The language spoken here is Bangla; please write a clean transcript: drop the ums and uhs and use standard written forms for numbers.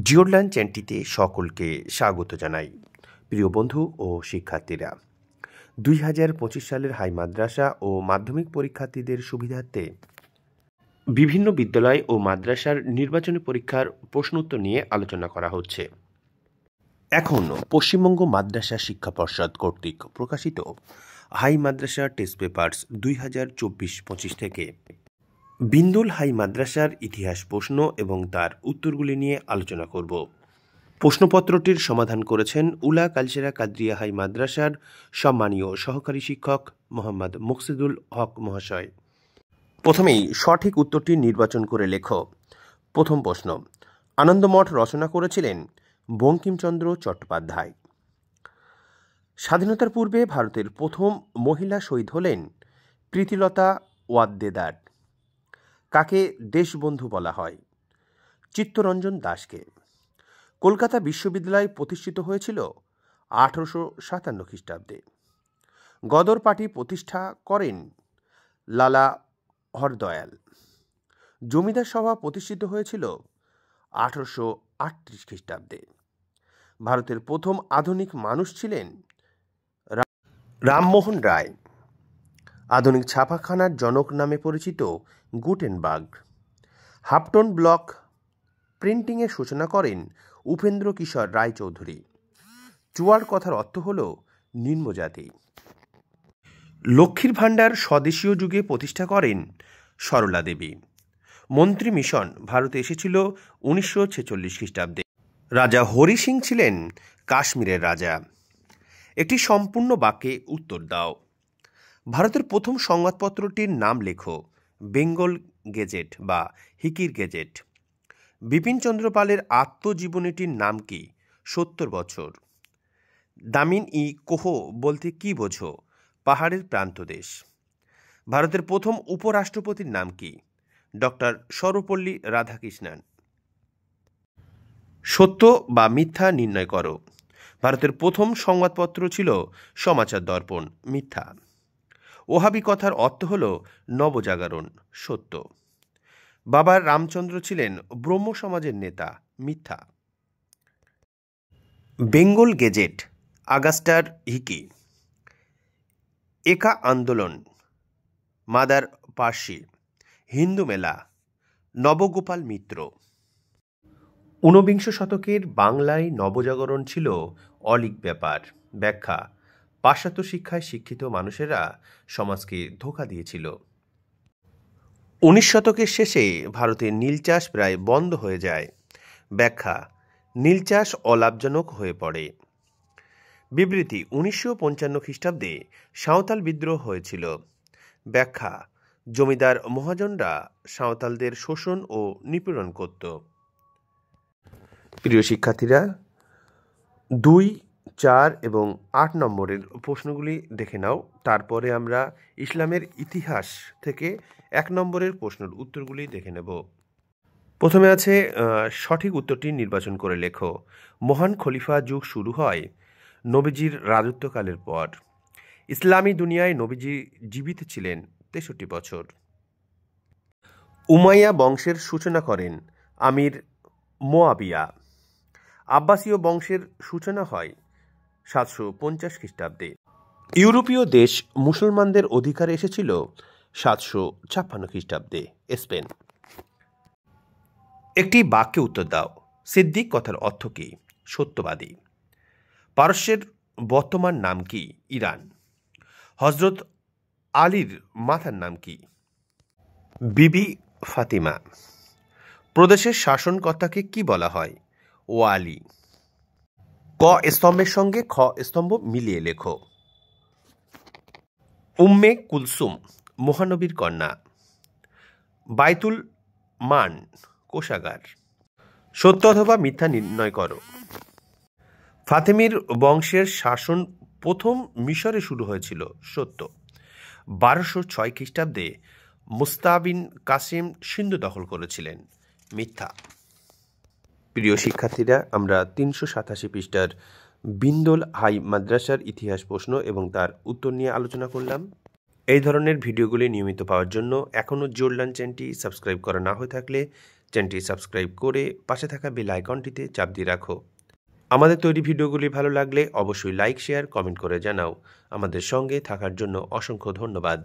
জিওরল্যান্ড চ্যানেলটিতে সকলকে স্বাগত জানাই। প্রিয় বন্ধু ও শিক্ষার্থীরা, 2025 সালের হাই মাদ্রাসা ও মাধ্যমিক পরীক্ষার্থীদের সুবিধার্থে বিভিন্ন বিদ্যালয় ও মাদ্রাসার নির্বাচনী পরীক্ষার প্রশ্নোত্তর নিয়ে আলোচনা করা হচ্ছে। এখন পশ্চিমবঙ্গ মাদ্রাসা শিক্ষা পর্ষদ কর্তৃক প্রকাশিত হাই মাদ্রাসা টেস্ট পেপার্স 2024-25 থেকে বিন্দুল হাই মাদ্রাসার ইতিহাস প্রশ্ন এবং তার উত্তরগুলি নিয়ে আলোচনা করব। প্রশ্নপত্রটির সমাধান করেছেন উলা কালচেরা কাদরিয়া হাই মাদ্রাসার সম্মানীয় সহকারী শিক্ষক মোহাম্মদ মুকসিদুল হক মহাশয়। প্রথমেই সঠিক উত্তরটি নির্বাচন করে লেখো। প্রথম প্রশ্ন, আনন্দমঠ রচনা করেছিলেন বঙ্কিমচন্দ্র চট্টোপাধ্যায়। স্বাধীনতার পূর্বে ভারতের প্রথম মহিলা শহীদ হলেন প্রীতিলতা ওয়াদ্দেদার। কাকে দেশবন্ধু বলা হয়? চিত্তরঞ্জন দাসকে। কলকাতা বিশ্ববিদ্যালয় প্রতিষ্ঠিত হয়েছিল 1857 খ্রিস্টাব্দে। গদর পার্টি প্রতিষ্ঠা করেন লালা হরদয়াল। জমিদার সভা প্রতিষ্ঠিত হয়েছিল 1838 খ্রিস্টাব্দে। ভারতের প্রথম আধুনিক মানুষ ছিলেন রামমোহন রায়। আধুনিক ছাপাখানার জনক নামে পরিচিত গুটেনবার্গ। হাফটন ব্লক প্রিন্টিংয়ের সূচনা করেন উপেন্দ্র কিশোর রায়চৌধুরী। চুয়ার কথার অর্থ হল নিম্নজাতি। লক্ষ্মীর ভাণ্ডার স্বদেশীয় যুগে প্রতিষ্ঠা করেন সরলা দেবী। মন্ত্রী মিশন ভারতে এসেছিল 1946 খ্রিস্টাব্দে। রাজা হরি সিং ছিলেন কাশ্মীরের রাজা। একটি সম্পূর্ণ বাক্যে উত্তর দাও। ভারতের প্রথম সংবাদপত্রটির নাম লেখো। বেঙ্গল গেজেট বা হিকির গেজেট। বিপিনচন্দ্র পালের আত্মজীবনীটির নাম কি? 70 বছর। দামিন ই কোহ বলতে কি বোঝো? পাহাড়ের প্রান্তদেশ। ভারতের প্রথম উপরাষ্ট্রপতির নাম কি? ডক্টর সর্বপল্লী রাধাকৃষ্ণন। সত্য বা মিথ্যা নির্ণয় করো। ভারতের প্রথম সংবাদপত্র ছিল সমাচার দর্পণ। মিথ্যা। ওহাবি কথার অর্থ হল নবজাগরণ। সত্য। বাবা রামচন্দ্র ছিলেন ব্রহ্ম সমাজের নেতা। মিথ্যা। বেঙ্গল গেজেট আগাস্টার হিকি। একা আন্দোলন মাদার পার্সি। হিন্দু মেলা নবগোপাল মিত্র। 19 শতকের বাংলায় নবজাগরণ ছিল অলীক ব্যাপার। ব্যাখ্যা, পাশ্চাত্য শিক্ষায় শিক্ষিত মানুষেরা সমাজকে ধোঁকা দিয়েছিল। 19 শতকের শেষে ভারতে নীল চাষ প্রায় বন্ধ হয়ে যায়। ব্যাখ্যা, নীল চাষ অলাভজনক হয়ে পড়ে। বিবৃতি, 1955 খ্রিস্টাব্দে সাঁওতাল বিদ্রোহ হয়েছিল। ব্যাখ্যা, জমিদার মহাজনরা সাঁওতালদের শোষণ ও নিপীড়ন করত। প্রিয় শিক্ষার্থীরা, 2, 4 এবং 8 নম্বরের প্রশ্নগুলি দেখে নাও। তারপরে আমরা ইসলামের ইতিহাস থেকে 1 নম্বরের প্রশ্নের উত্তরগুলি দেখে নেব। প্রথমে আছে সঠিক উত্তরটি নির্বাচন করে লেখো। মহান খলিফা যুগ শুরু হয় নবীজির রাজত্বকালের পর। ইসলামী দুনিয়ায় নবীজি জীবিত ছিলেন 63 বছর। উমাইয়া বংশের সূচনা করেন আমির মোয়াবিয়া। আব্বাসীয় বংশের সূচনা হয় 750 খ্রিস্টাব্দে। ইউরোপীয় দেশ মুসলমানদের অধিকারে এসেছিল 756 খ্রিস্টাব্দে। স্পেন। একটি বাক্যে উত্তর দাও। সিদ্দিক কথার অর্থ কি? সত্যবাদী। পারস্যের বর্তমান নাম কি? ইরান। হজরত আলীর মাতার নাম কি? বিবি ফাতিমা। প্রদেশের শাসনকর্তাকে কি বলা হয়? ওয়ালি। ক স্তম্ভের সঙ্গে খ স্তম্ভ মিলিয়ে লেখো। উম্মে কুলসুম মহানবীর কন্যা। বাইতুল মান কোষাগার। সত্য অথবা মিথ্যা নির্ণয় করো। ফাতেমির বংশের শাসন প্রথম মিশরে শুরু হয়েছিল। সত্য। 1206 খ্রিস্টাব্দে মুস্তাবিন কাসিম সিন্ধু দখল করেছিলেন। মিথ্যা। প্রিয় শিক্ষার্থীরা, আমরা 387 পৃষ্ঠার বিন্দুল হাই মাদ্রাসার ইতিহাস প্রশ্ন এবং তার উত্তর নিয়ে আলোচনা করলাম। এই ধরনের ভিডিওগুলি নিয়মিত পাওয়ার জন্য এখনও জিওরল্যান্ড চ্যানেলটি সাবস্ক্রাইব করা না হয়ে থাকলে চ্যানেলটি সাবস্ক্রাইব করে পাশে থাকা বেল আইকনটিতে চাপ দিয়ে রাখো। আমাদের তৈরি ভিডিওগুলি ভালো লাগলে অবশ্যই লাইক, শেয়ার, কমেন্ট করে জানাও। আমাদের সঙ্গে থাকার জন্য অসংখ্য ধন্যবাদ।